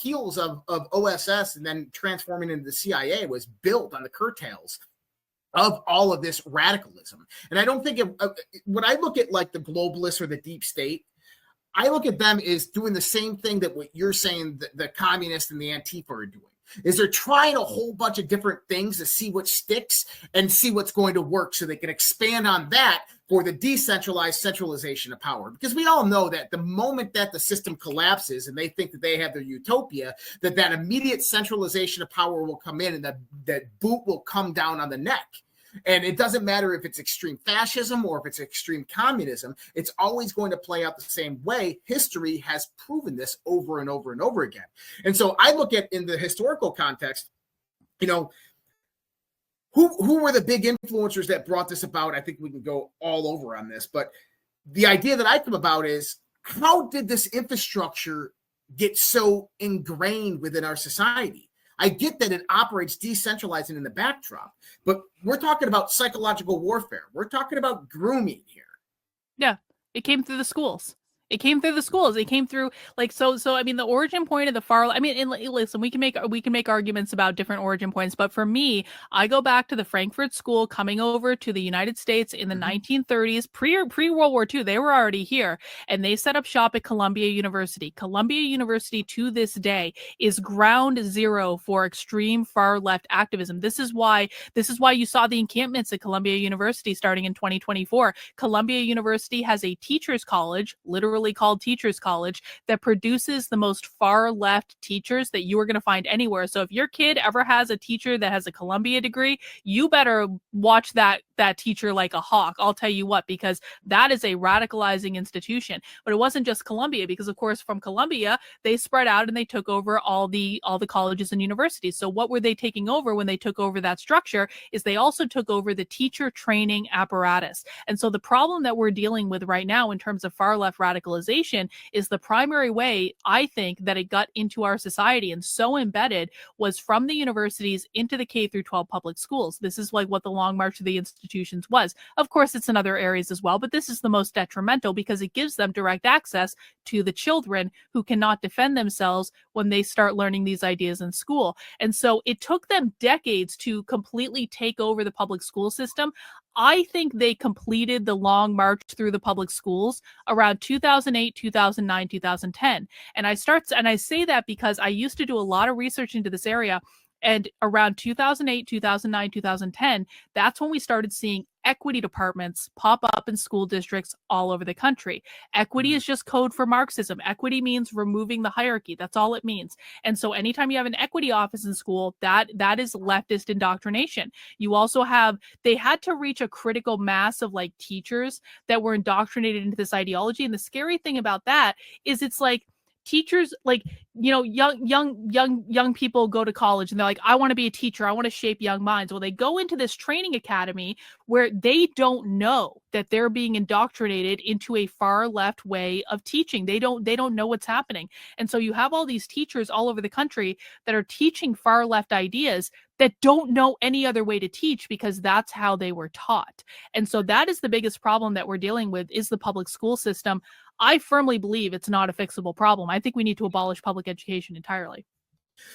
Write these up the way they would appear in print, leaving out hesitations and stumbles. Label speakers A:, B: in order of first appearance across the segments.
A: heels of OSS and then transforming into the CIA was built on the curtails of all of this radicalism. And I don't think when I look at like the globalists or the deep state, I look at them as doing the same thing that what you're saying the communists and the Antifa are doing. Is they're trying a whole bunch of different things to see what sticks and see what's going to work so they can expand on that for the decentralized centralization of power. Because we all know that the moment that the system collapses and they think that they have their utopia, that immediate centralization of power will come in and that boot will come down on the neck. And it doesn't matter if it's extreme fascism or if it's extreme communism, it's always going to play out the same way. History has proven this over and over and over again. And so I look at, in the historical context, you know, who were the big influencers that brought this about? I think we can go all over on this, but the idea that I come about is, how did this infrastructure get so ingrained within our society? I get that it operates decentralizing in the backdrop, but we're talking about psychological warfare. We're talking about grooming here.
B: Yeah, it came through the schools. It came through the schools. It came through like so. I mean, the origin point of the far. I mean, and listen, we can make arguments about different origin points, but for me, I go back to the Frankfurt School coming over to the United States in the 1930s, pre World War II. They were already here, and they set up shop at Columbia University. Columbia University to this day is ground zero for extreme far left activism. This is why you saw the encampments at Columbia University starting in 2024. Columbia University has a teachers college, literally called Teachers College, that produces the most far left teachers that you are going to find anywhere. So if your kid ever has a teacher that has a Columbia degree, you better watch that teacher like a hawk. I'll tell you what, because that is a radicalizing institution. But it wasn't just Columbia, because of course from Columbia they spread out and they took over all the colleges and universities. So what were they taking over when they took over that structure is they also took over the teacher training apparatus. And so the problem that we're dealing with right now in terms of far left radicalization is the primary way I think that it got into our society and so embedded was from the universities into the K through 12 public schools. This is like what the Long March of the institutions was. Of course, it's in other areas as well, but this is the most detrimental because it gives them direct access to the children who cannot defend themselves when they start learning these ideas in school. And so it took them decades to completely take over the public school system. I think they completed the long march through the public schools around 2008, 2009, 2010. And I say that because I used to do a lot of research into this area. And around 2008, 2009, 2010, that's when we started seeing equity departments pop up in school districts all over the country. Equity is just code for Marxism. Equity means removing the hierarchy. That's all it means. And so anytime you have an equity office in school, that is leftist indoctrination. You also they had to reach a critical mass of like teachers that were indoctrinated into this ideology. And the scary thing about that is it's like, teachers, like, you know, young people go to college and they're like, I want to be a teacher. I want to shape young minds. Well, they go into this training academy where they don't know that they're being indoctrinated into a far left way of teaching. They don't know what's happening. And so you have all these teachers all over the country that are teaching far left ideas that don't know any other way to teach because that's how they were taught. And so that is the biggest problem that we're dealing with is the public school system. I firmly believe it's not a fixable problem. I think we need to abolish public education entirely.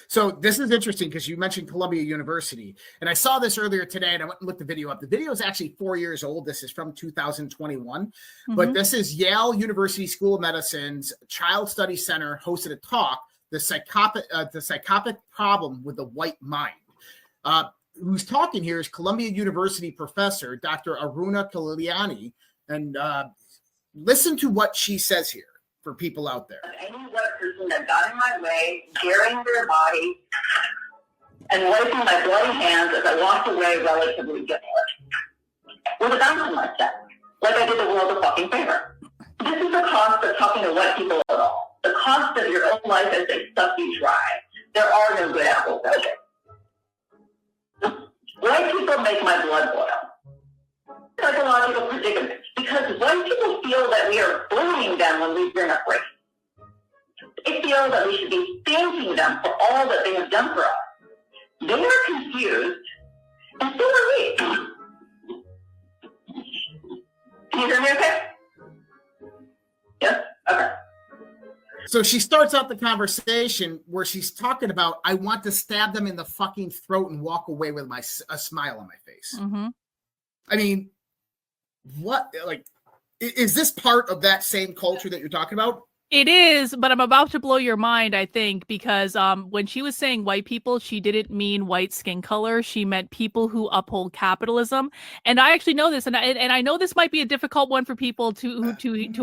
A: So this is interesting because you mentioned Columbia University, and I saw this earlier today, and I went and looked the video up. The video is actually 4 years old. This is from 2021, but this is Yale University School of Medicine's Child Study Center hosted a talk, the psychotic problem with the white mind. Who's talking here is Columbia University professor, Dr. Aruna Kalyani, and listen to what she says here for people out there.
C: Any white person that got in my way, daring their body, and wiping my bloody hands as I walked away relatively guiltless. With a bouncing like that, like I did the world a fucking favor. This is the cost of talking to white people at all. The cost of your own life as they suck you dry. There are no good apples out there. White people make my blood boil. Psychological predicament, because white people feel that we are bullying them when we bring up race. They feel that we should be thanking them for all that they have done for us. They are confused, and so are we. Can you hear me okay? Yes? Okay.
A: So she starts out the conversation where she's talking about, I want to stab them in the fucking throat and walk away with a smile on my face.
B: Mm-hmm.
A: I mean, what, like, is this part of that same culture that you're talking about?
B: It is, but I'm about to blow your mind, I think, because when she was saying white people, she didn't mean white skin color. She meant people who uphold capitalism. And I actually know this, and I know this might be a difficult one for people to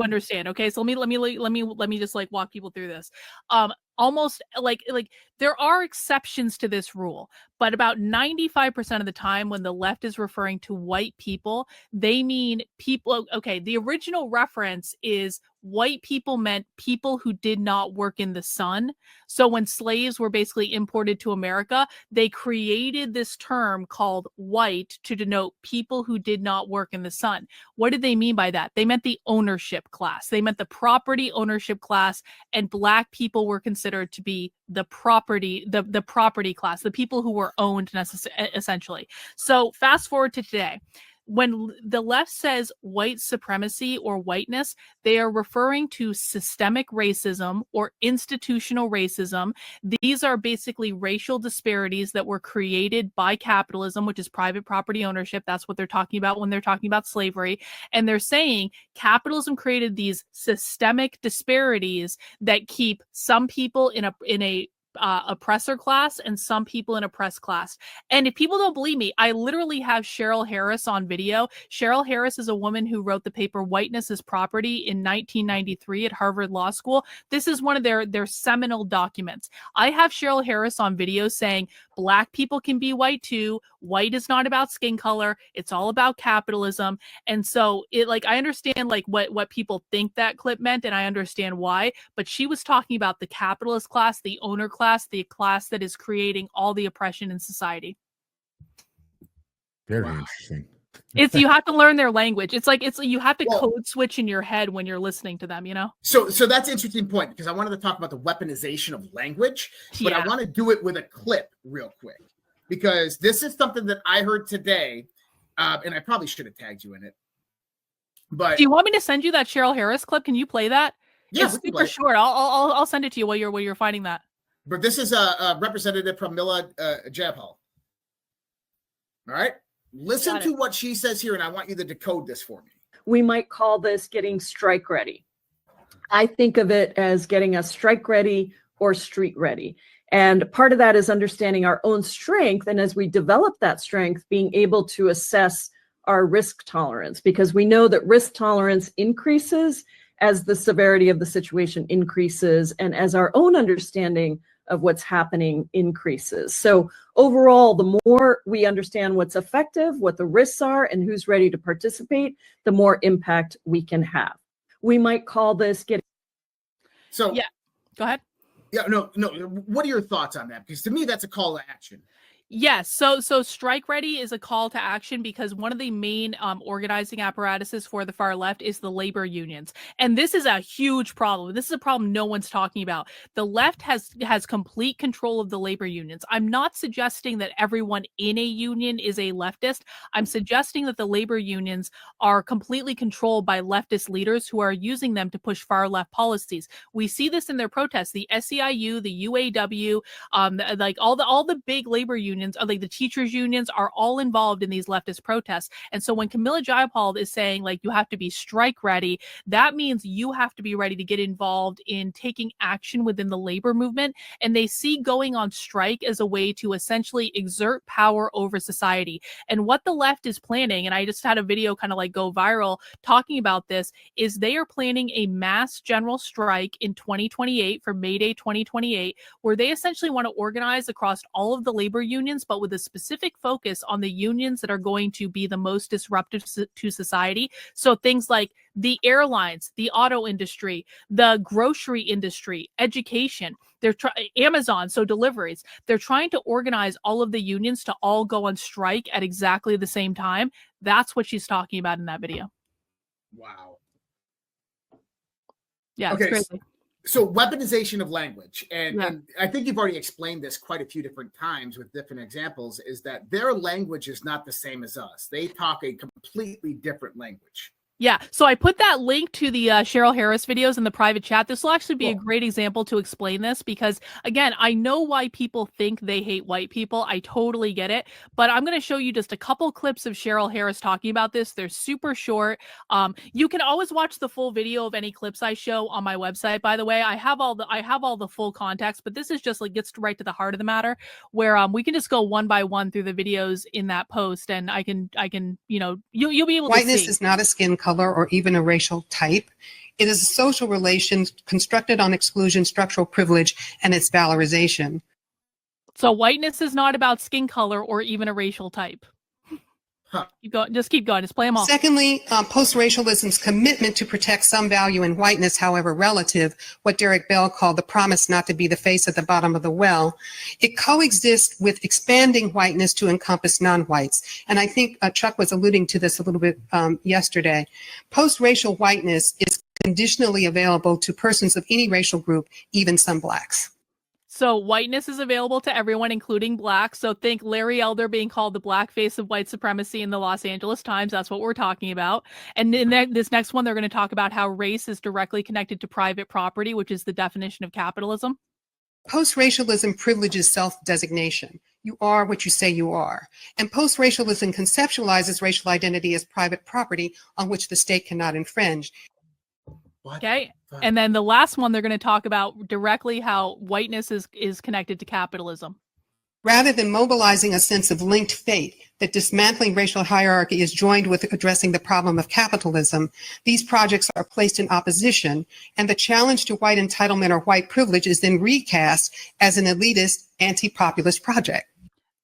B: understand. Okay, so let me just like walk people through this. Almost like there are exceptions to this rule, but about 95% of the time when the left is referring to white people, they mean people. Okay, the original reference is white people meant people who did not work in the sun. So when slaves were basically imported to America, they created this term called white to denote people who did not work in the sun. What did they mean by that? They meant the ownership class. They meant the property ownership class, and black people were considered to be the property class, the people who were owned essentially. So fast forward to today. When the left says white supremacy or whiteness, they are referring to systemic racism or institutional racism. These are basically racial disparities that were created by capitalism, which is private property ownership. That's what they're talking about when they're talking about slavery. And they're saying capitalism created these systemic disparities that keep some people in a oppressor class and some people in oppressed class. And if people don't believe me, I literally have Cheryl Harris on video. Cheryl Harris is a woman who wrote the paper Whiteness is Property in 1993 at Harvard Law School. This is one of their seminal documents. I have Cheryl Harris on video saying black people can be white too. White is not about skin color. It's all about capitalism. And so I understand what people think that clip meant, and I understand why, but she was talking about the capitalist class, the owner class, the class that is creating all the oppression in society.
D: Very interesting.
B: You have to learn their language. It's you have to code switch in your head when you're listening to them, So
A: that's an interesting point, because I wanted to talk about the weaponization of language, but I want to do it with a clip real quick, because this is something that I heard today, and I probably should have tagged you in it. But
B: do you want me to send you that Cheryl Harris clip? Can you play that?
A: Yeah,
B: it's super short. I'll send it to you while you're finding that.
A: But this is a representative Pramila Jayapal. All right? Listen to what she says here, and I want you to decode this for me.
E: We might call this getting strike ready. I think of it as getting us strike ready or street ready. And part of that is understanding our own strength. And as we develop that strength, being able to assess our risk tolerance, because we know that risk tolerance increases as the severity of the situation increases and as our own understanding of what's happening increases. So overall, the more we understand what's effective, what the risks are, and who's ready to participate, the more impact we can have. We might call this getting.
A: So
B: yeah, go ahead.
A: Yeah, no. What are your thoughts on that? Because to me, that's a call to action.
B: Yes. So strike ready is a call to action because one of the main organizing apparatuses for the far left is the labor unions. And this is a huge problem. This is a problem no one's talking about. The left has complete control of the labor unions. I'm not suggesting that everyone in a union is a leftist. I'm suggesting that the labor unions are completely controlled by leftist leaders who are using them to push far left policies. We see this in their protests, the SEIU, the UAW, all the big labor unions, like the teachers unions, are all involved in these leftist protests. And so when Camilla Jayapal is saying you have to be strike ready, that means you have to be ready to get involved in taking action within the labor movement. And they see going on strike as a way to essentially exert power over society. And what the left is planning, and I just had a video kind of go viral talking about this, is they are planning a mass general strike in 2028 for May Day 2028, where they essentially want to organize across all of the labor unions, but with a specific focus on the unions that are going to be the most disruptive to society. So things like the airlines, the auto industry, the grocery industry, education, Amazon, so deliveries. They're trying to organize all of the unions to all go on strike at exactly the same time. That's what she's talking about in that video.
A: Wow.
B: Yeah, okay. It's crazy.
A: So weaponization of language, and I think you've already explained this quite a few different times with different examples, is that their language is not the same as us. They talk a completely different language.
B: Yeah, so I put that link to the Cheryl Harris videos in the private chat. This will actually be a great example to explain this because, again, I know why people think they hate white people. I totally get it. But I'm going to show you just a couple clips of Cheryl Harris talking about this. They're super short. You can always watch the full video of any clips I show on my website. By the way, I have all the full context, but this is just like gets right to the heart of the matter, where we can just go one by one through the videos in that post, and I can you'll be able to see.
D: Whiteness is not a skin color or even a racial type. It is a social relation constructed on exclusion, structural privilege, and its valorization.
B: So whiteness is not about skin color or even a racial type.
A: Huh.
B: Keep going. Just keep going. Just play them all.
D: Secondly, post-racialism's commitment to protect some value in whiteness, however relative, what Derek Bell called the promise not to be the face at the bottom of the well, it coexists with expanding whiteness to encompass non-whites. And I think Chuck was alluding to this a little bit yesterday. Post-racial whiteness is conditionally available to persons of any racial group, even some blacks.
B: So whiteness is available to everyone, including blacks. So think Larry Elder being called the black face of white supremacy in the Los Angeles Times. That's what we're talking about. And in this next one, they're going to talk about how race is directly connected to private property, which is the definition of capitalism.
D: Post-racialism privileges self-designation. You are what you say you are. And post-racialism conceptualizes racial identity as private property on which the state cannot infringe.
A: What?
B: Okay. And then the last one, they're going to talk about directly how whiteness is connected to capitalism.
D: Rather than mobilizing a sense of linked fate, that dismantling racial hierarchy is joined with addressing the problem of capitalism, these projects are placed in opposition, and the challenge to white entitlement or white privilege is then recast as an elitist, anti-populist project.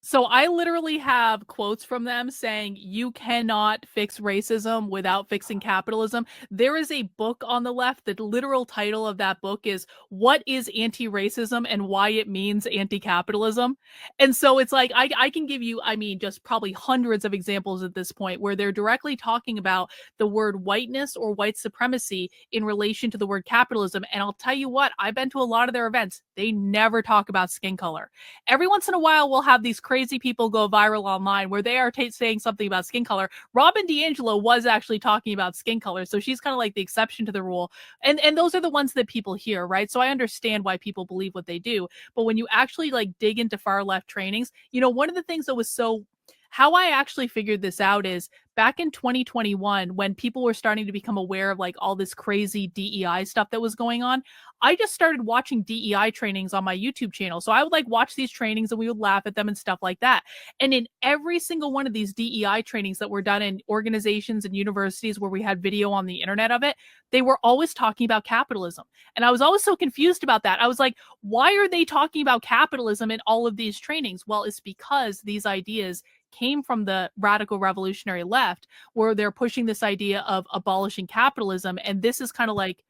B: So I literally have quotes from them saying you cannot fix racism without fixing capitalism. There is a book on the left. The literal title of that book is What is Anti-Racism and Why It Means Anti-Capitalism? And so it's like I can give you, I mean, just probably hundreds of examples at this point where they're directly talking about the word whiteness or white supremacy in relation to the word capitalism. And I'll tell you what, I've been to a lot of their events. They never talk about skin color. Every once in a while, we'll have these crazy people go viral online where they are saying something about skin color. Robin DiAngelo was actually talking about skin color, so she's kind of like the exception to the rule. And those are the ones that people hear, right? So I understand why people believe what they do. But when you actually like dig into far left trainings, you know, one of the things that was so how I actually figured this out is back in 2021, when people were starting to become aware of like all this crazy DEI stuff that was going on, I just started watching DEI trainings on my YouTube channel. So I would like watch these trainings and we would laugh at them and stuff like that. And in every single one of these DEI trainings that were done in organizations and universities where we had video on the internet of it, they were always talking about capitalism. And I was always so confused about that. I was like, why are they talking about capitalism in all of these trainings? Well, it's because these ideas came from the radical revolutionary left, where they're pushing this idea of abolishing capitalism. And this is kind of like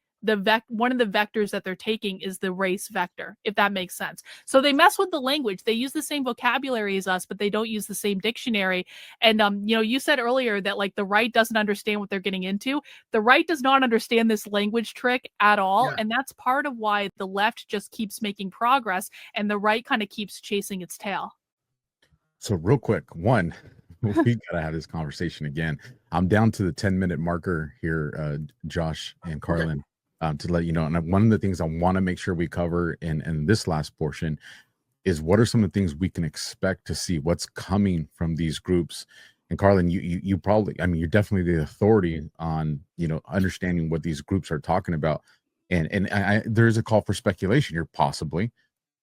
B: one of the vectors that they're taking is the race vector, if that makes sense. So they mess with the language. They use the same vocabulary as us, but they don't use the same dictionary. And, you know, you said earlier that like the right doesn't understand what they're getting into. The right does not understand this language trick at all. Yeah. And that's part of why the left just keeps making progress and the right kind of keeps chasing its tail.
F: So real quick, we gotta have this conversation again. I'm down to the 10-minute marker here, Josh and Carlin, to let you know. And one of the things I want to make sure we cover in this last portion is what are some of the things we can expect to see, what's coming from these groups. And Carlin, you probably, I mean, you're definitely the authority on, you know, understanding what these groups are talking about. And there's a call for speculation here, possibly.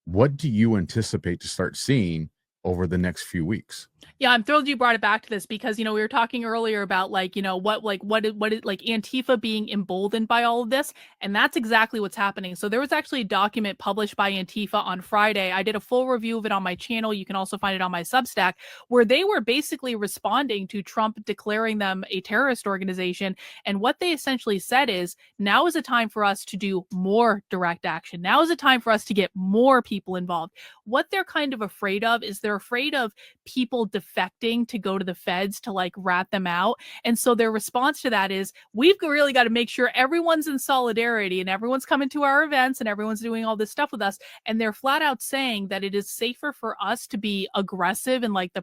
F: What do you anticipate to start seeing over the next few weeks?
B: Yeah, I'm thrilled you brought it back to this because, you know, we were talking earlier about like, you know, what is like Antifa being emboldened by all of this. And that's exactly what's happening. So there was actually a document published by Antifa on Friday. I did a full review of it on my channel. You can also find it on my Substack, where they were basically responding to Trump declaring them a terrorist organization. And what they essentially said is, now is a time for us to do more direct action. Now is a time for us to get more people involved. What they're kind of afraid of is they're they're afraid of people defecting to go to the feds to like rat them out. And so their response to that is, we've really got to make sure everyone's in solidarity and everyone's coming to our events and everyone's doing all this stuff with us. And they're flat out saying that it is safer for us to be aggressive and like the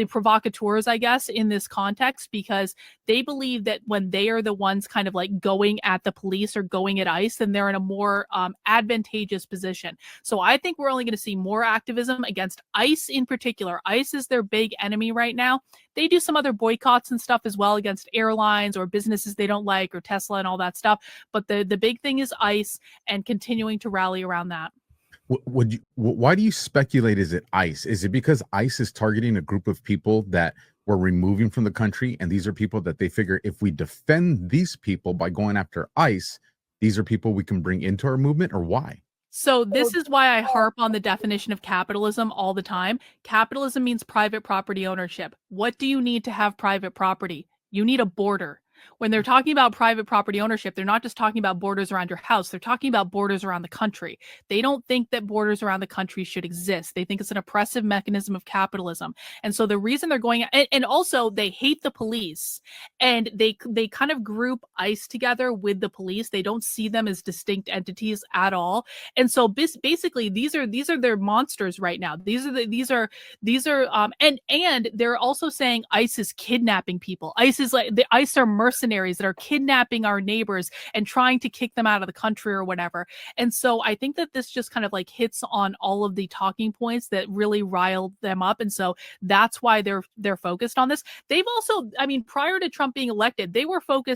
B: provocateurs, I guess, in this context, because they believe that when they are the ones kind of like going at the police or going at ICE, then they're in a more advantageous position. So I think we're only going to see more activism against ICE in particular. ICE is their big enemy right now. They do some other boycotts and stuff as well against airlines or businesses they don't like or Tesla and all that stuff. But the big thing is ICE and continuing to rally around that.
F: Why do you speculate? Is it ICE? Is it because ICE is targeting a group of people that we're removing from the country, and these are people that they figure if we defend these people by going after ICE, these are people we can bring into our movement, or why?
B: So this is why I harp on the definition of capitalism all the time. Capitalism means private property ownership. What do you need to have private property? You need a border. When they're talking about private property ownership, they're not just talking about borders around your house. They're talking about borders around the country. They don't think that borders around the country should exist. They think it's an oppressive mechanism of capitalism. And so the reason they're going, and also they hate the police, and they kind of group ICE together with the police. They don't see them as distinct entities at all. And so basically these are their monsters right now. These are and they're also saying ICE is kidnapping people. ICE is like, the ICE are mercenaries that are kidnapping our neighbors and trying to kick them out of the country or whatever. And so I think that this just kind of like hits on all of the talking points that really riled them up. And so that's why they're focused on this. They've also, I mean, prior to Trump being elected, they were focused